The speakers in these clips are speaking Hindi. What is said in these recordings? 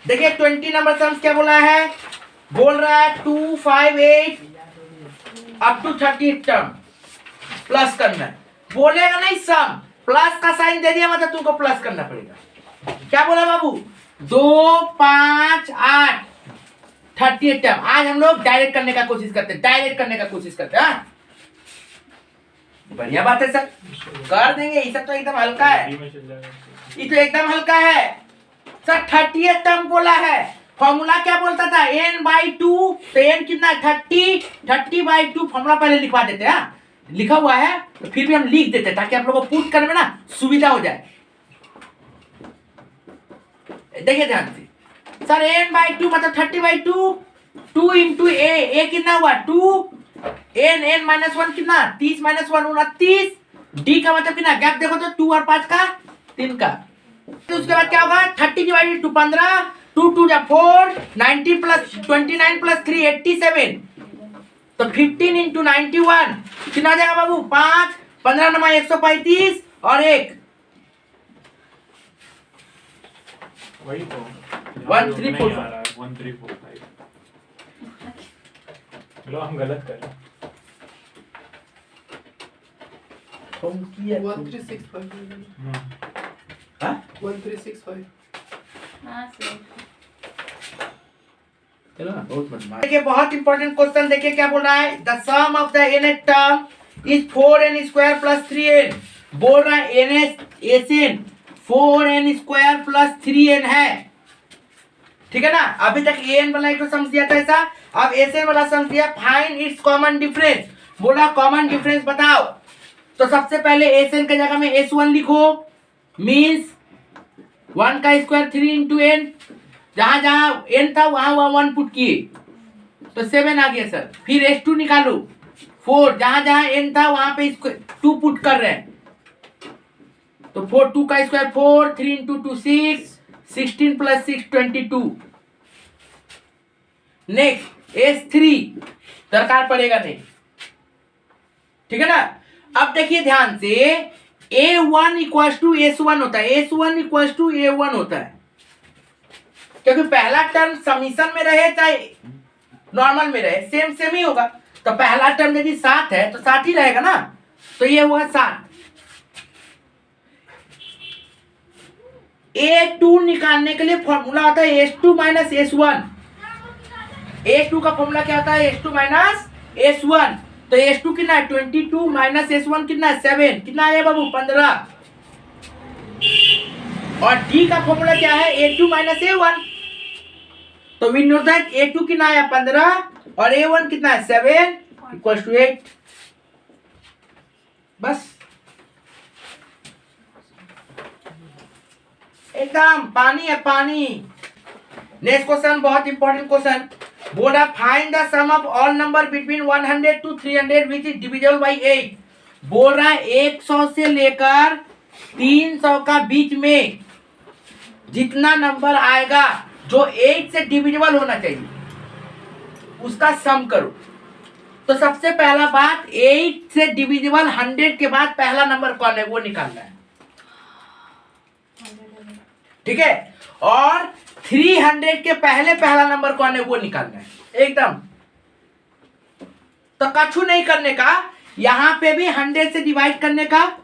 देखिए 20 नंबर सम्स क्या बोला है, बोल रहा है 2, 5, 8 अप टू 30 टर्म प्लस करना है। बोलेगा नहीं सम, प्लस का साइन दे दिया मतलब तुमको प्लस करना पड़ेगा। क्या बोला बाबू, 2, 5, 8 38 टर्म। आज हम लोग डायरेक्ट करने का कोशिश करते हैं, डायरेक्ट करने का कोशिश करते हैं। बढ़िया बात है सर, कर देंगे। ये सब तो एकदम हल्का है, ये तो एकदम हल्का है सर। 38 टर्म बोला है, फॉर्मूला क्या बोलता था, n/2। तो n कितना है 30, 30/2 फॉर्मूला पहले लिखवा देते हैं। लिखा हुआ है तो फिर भी हम लिख देते ताकि आप लोगों को पुट करने में ना सुविधा हो जाए। देखिए ध्यान से सर, n/2 मतलब 30/2, 2 इंटू ए कितना हुआ 2, n -1 कितना 30 -1 29, d का मतलब कितना, गैप देखो तो 2 और 5 का 3 का। तो उसके बाद क्या होगा 30 डिवाइडेड 2 15, 2 2 जा 4, 90 प्लस 29 प्लस 3 87। तो 15 इंटू 91 कितना आ जाएगा बाबू 5, 15 नमा 135 और 1 वही तो 1 3 4 1345। चलो हम गलत कर रहे हैं। 1365 हाँ 1365। हाँ सर। चलो ना, बहुत बढ़िया। देखिए बहुत इंपॉर्टेंट क्वेश्चन, देखिए क्या बोल रहा है, the sum of the nth term is 4n square plus 3n। बोल रहा है Sn 4n square plus 3n है, ठीक है ना। अभी तक an वाला एक तो समझ दिया था ऐसा, अब Sn वाला समझ दिया। फाइंड इट्स कॉमन डिफरेंस, बोला कॉमन डिफरेंस बताओ। तो सबसे पहले Sn के जगह में S1 लिखो, मीन्स 1 का स्क्वायर 3 इंटू n, जहां जहां n था वहां वहां 1 पुट किए तो 7 आ गया सर। फिर S2 निकालो, 4 जहां जहां n था वहां पे 2 पुट कर रहे हैं तो 4 2 का square 4, 3 into 2 6, 16 plus 6 22। Next S3 दरकार पड़ेगा नहीं, ठीक है ना। अब देखिए ध्यान से, A1 इक्वल टू S1 होता है, S1 इक्वल टू A1 होता है, क्योंकि पहला टर्म समीशन में रहे चाहे नॉर्मल में रहे सेम सेम ही होगा। तो पहला टर्म यदि 7 है तो 7 ही रहेगा ना, तो ये हुआ 7। A2 निकालने के लिए फॉर्मूला होता है S2 माइनस S1। A2 का फॉर्मूला क्या होता है, S2 माइनस S1। तो S2 कितना है 22 माइनस S1 कितना है 7, कितना आया बाबू 15। और D का फॉर्मूला क्या है A2 माइनस A1। तो वी नो दैट A2 कितना आया 15 और A1 कितना है 7 इक्वल टू 8। बस एकदम पानी है पानी। नेक्स्ट क्वेश्चन बहुत इंपॉर्टेंट क्वेश्चन, बोला find the sum of all number between 100 to 300 which is divisible by 8। बोल रहा है 100 से लेकर 300 का बीच में जितना नंबर आएगा जो 8 से डिविजिबल होना चाहिए उसका सम करो। तो सबसे पहला बात, 8 से डिविजिबल 100 के बाद पहला नंबर कौन है वो निकालना है, ठीक है। और 300 के पहले पहला नंबर कौन है वो निकालना है एकदम। तो कछु नहीं करने का, यहां पे भी 100 से डिवाइड करने का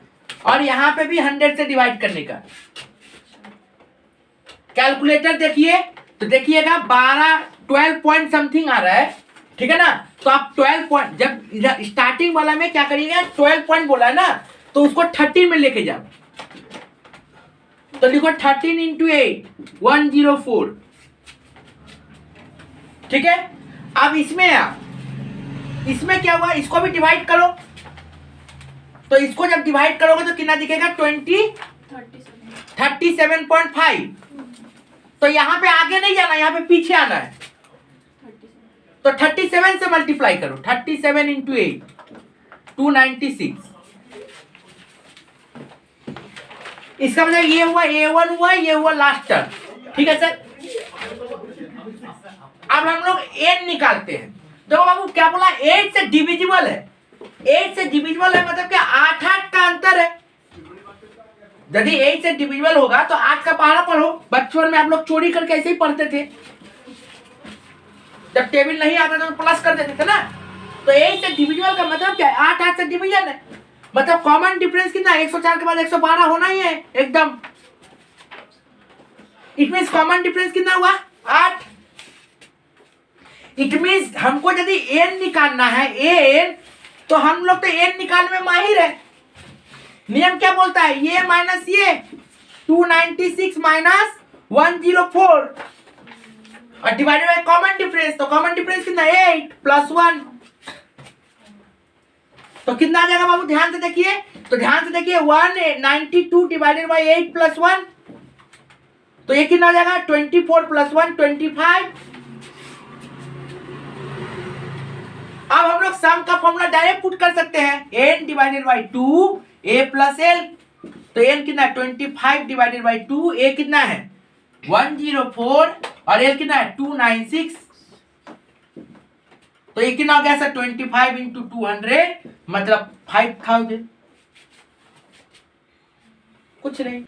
और यहां पे भी 100 से डिवाइड करने का। कैलकुलेटर देखिए तो देखिएगा 12 पॉइंट समथिंग आ रहा है, ठीक है ना। तो आप 12 पॉइंट, जब स्टार्टिंग वाला में क्या करिएगा 12 पॉइंट बोला है ना, तो उसको 13 में लेके जाओ। तो लिखो 13 इंटू 8 104, ठीक है। अब इसमें क्या हुआ, इसको भी डिवाइड करो। तो इसको जब डिवाइड करोगे तो कितना दिखेगा 37.5। तो यहाँ पे आगे नहीं जाना, यहाँ पे पीछे आना है। तो 37 से मल्टीप्लाई करो, 37 इंटू 8 296। इसका मतलब ये हुआ A1 हुआ, ये हुआ लास्ट टर्म, ठीक है सर। अब हम लोग n निकालते हैं। देखो बाबू क्या बोला, 8 से डिविजिबल है, 8 से डिविजिबल है मतलब क्या 8 8 का अंतर है। यदि 8 से डिविजिबल होगा तो 8 का पहाड़ा पढ़ो। बचपन में आप लोग चोरी करके ऐसे ही पढ़ते थे, जब टेबल नहीं आता तो प्लस कर देते थे ना। तो 8 से डिविजिबल का मतलब क्या है? 8 8 से डिवीजन है, मतलब कॉमन डिफरेंस कितना है? 104 के बाद 112 होना ही है एकदम। इट मीन्स कॉमन डिफरेंस कितना हुआ? 8। इट मीन्स हमको यदि n निकालना है n, तो हम लोग तो n निकालने में माहिर है। नियम क्या बोलता है? ये माइनस ये 296 माइनस 104 और डिवाइडेड बाय कॉमन डिफरेंस। तो कॉमन डिफरेंस कितना? 8 प्लस 1। तो कितना आ जाएगा बाबू? ध्यान से देखिए, तो ध्यान से देखिए 192 डिवाइडेड बाय 8 प्लस 1, तो ये कितना आ जाएगा? 24 प्लस 1 25। अब हम लोग सम का फॉर्मूला डायरेक्ट पुट कर सकते हैं, n divided by 2 a plus l। तो n कितना है? 25 डिवाइडेड बाय 2, a कितना है? 104 और l कितना है? 296। तो ये कितना हो गया सर? 25 इंटू 200 मतलब 5000। कुछ नहीं।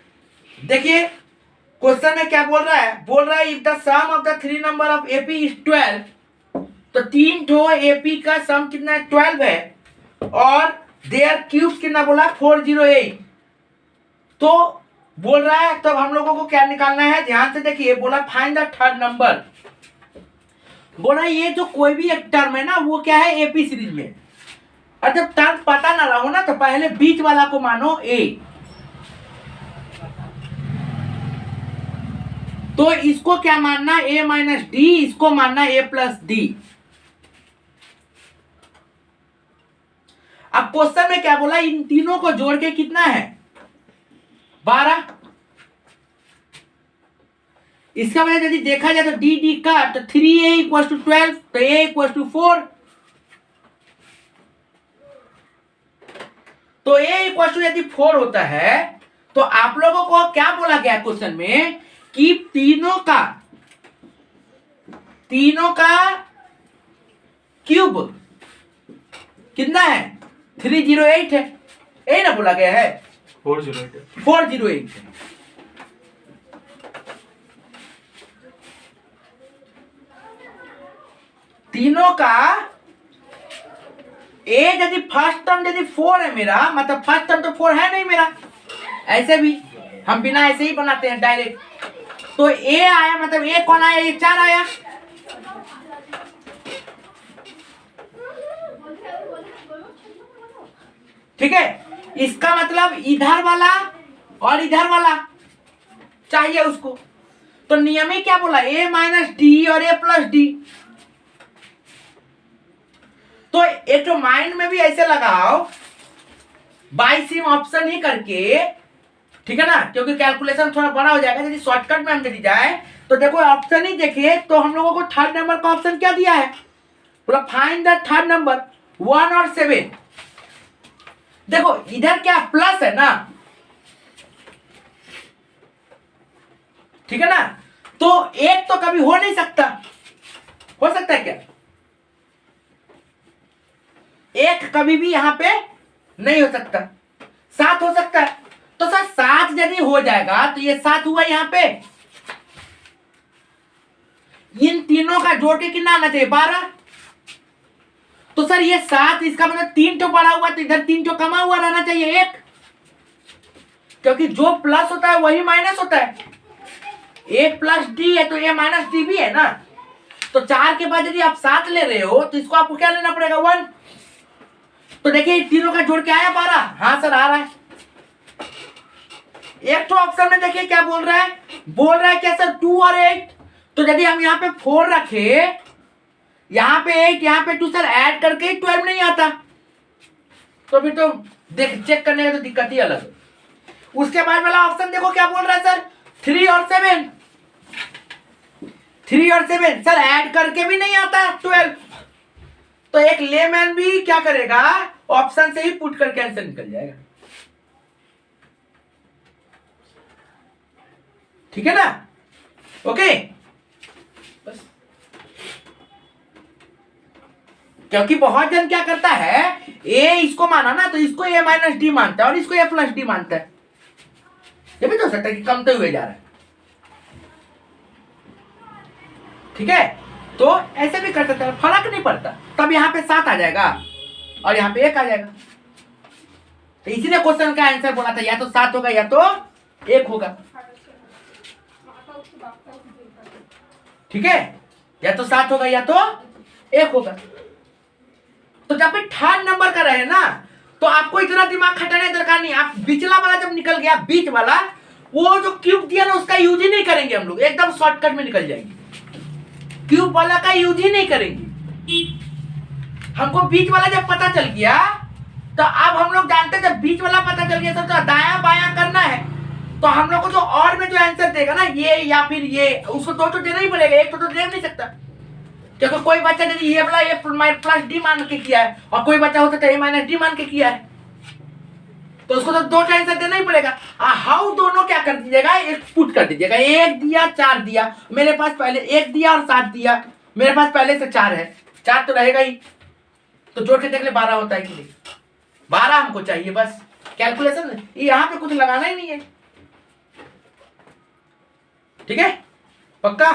देखिए क्वेश्चन में क्या बोल रहा है? बोल रहा है if the sum of the 3 number of AP is 12, तो 3 ठो एपी का सम कितना है? 12 है, और देयर क्यूब कितना बोला? 408। तो बोल रहा है तब हम लोगों को क्या निकालना है? ध्यान से देखिए, बोला फाइंड द थर्ड नंबर। बोला ये जो कोई भी एक टर्म है ना, वो क्या है? एपी सीरीज में। और जब टर्म पता ना रहो ना, तो पहले बीच वाला को मानो ए। तो इसको क्या मानना? a माइनस डी, इसको मानना a प्लस डी। अब क्वेश्चन में क्या बोला? इन तीनों को जोड़ के कितना है? 12। इसका वजह यदि देखा जाए तो डी डी का, तो 3a इक्वल टू 12, तो a इक्वल टू 4। तो a इक्वल टू यदि 4 होता है, तो आप लोगों को क्या बोला गया क्वेश्चन में कि तीनों का क्यूब कितना है? 308 है, यही ना बोला गया है? 408 है। तीनों का ए यदि फर्स्ट टर्म यदि 4 है मेरा, मतलब फर्स्ट टर्म तो 4 है नहीं मेरा, ऐसे भी हम बिना ऐसे ही बनाते हैं डायरेक्ट। तो ए आया, मतलब ए कौन आया? ये 4 आया। ठीक है, इसका मतलब इधर वाला और इधर वाला चाहिए उसको। तो नियम ही क्या बोला? a माइनस डी और a प्लस डी। तो एक तो माइंड में भी ऐसे लगाओ, बाई सिम ऑप्शन ही करके, ठीक है ना, क्योंकि कैलकुलेशन थोड़ा बड़ा हो जाएगा। यदि शॉर्टकट में हम यदि जाए तो देखो ऑप्शन ही देखिए, तो हम लोगों को थर्ड नंबर का ऑप्शन क्या दिया है? बोला फाइंड द थर्ड नंबर 1 और 7। देखो इधर क्या प्लस है ना, ठीक है ना, तो एक तो कभी हो नहीं सकता। हो सकता है क्या? एक कभी भी यहां पे नहीं हो सकता। 7 हो सकता है। तो सर 7 यदि हो जाएगा तो ये 7 हुआ यहां पे। इन तीनों का जोड़ के कितना आना चाहिए? 12। तो सर ये 7, इसका मतलब 3 तो बढ़ा हुआ, तो इधर 3 तो कमा हुआ रहना चाहिए 1, क्योंकि जो प्लस होता है वही माइनस होता है। a प्लस डी है तो a माइनस डी भी है ना। तो 4 के बाद यदि आप 7 ले रहे हो तो इसको आपको क्या लेना पड़ेगा? 1। तो देखिए तीनों का जोड़ के आया 12। हाँ सर आ रहा है। एक तो ऑप्शन में देखिए क्या बोल रहा है? बोल रहा है क्या सर? 2 और 8। तो यदि हम यहाँ पे 4 रखे, यहाँ पे 8, यहाँ पे 2, सर ऐड करके 12 नहीं आता, तो फिर तो देख चेक करने का तो दिक्कत ही अलग है। उसके बाद वाला ऑप्शन देखो क्या बोल रहा है सर? 3 और 7। 3 और 7 सर ऐड करके भी नहीं आता 12। तो एक लेमैन भी क्या करेगा? ऑप्शन से ही पुट करके आंसर निकल जाएगा। ठीक है ना? ओके, बस। क्योंकि बहुत जन क्या करता है, ए इसको माना ना, तो इसको ए माइनस डी मानता है और इसको ए प्लस डी मानता है। हो सकता कि कमते हुए जा रहा है। ठीक है, तो ऐसे भी कर सकते हैं, फर्क नहीं पड़ता। तब यहाँ पे 7 आ जाएगा और यहाँ पे 1 आ जाएगा। तो इसीलिए क्वेश्चन का आंसर बोला था, या तो 7 होगा या तो 1 होगा। ठीक है, या तो 7 होगा या तो 1 होगा। तो जब भी थर्ड नंबर का रहे ना, तो आपको इतना दिमाग खटाने की दरकार नहीं। आप बिचला वाला जब निकल गया, बीच वाला, वो जो क्यूब दिया ना उसका यूज ही नहीं करेंगे हम लोग, एकदम शॉर्टकट में निकल जाएंगे। क्यूब वाला का यूज ही नहीं करेंगे। हमको बीच वाला जब पता चल गया, तो अब हम लोग जानते हैं जब बीच वाला पता चल गया तो दायां बायां करना है, तो हम लोग को जो और में जो आंसर देगा ना, ये या फिर ये, उसको दो तो देना ही पड़ेगा, एक तो दे नहीं सकता। क्योंकि कोई बच्चा यदि ये वाला ये प्लस डी मान के किया है और कोई बच्चा हो सकता है ए माइनस डी मान के किया है, तो उसको तो दो आंसर देना ही पड़ेगा। हाउ दोनों क्या कर दीजिएगा, एक पुट कर दीजिएगा, 1 दिया 4 दिया, मेरे पास पहले 1 दिया और 7 दिया, मेरे पास पहले से 4 है, 4 तो रहेगा ही, तो जोड़ के देख ले 12 होता है कि नहीं। 12 हमको चाहिए बस, कैलकुलेशन यहाँ पे कुछ लगाना ही नहीं है। ठीक है, पक्का।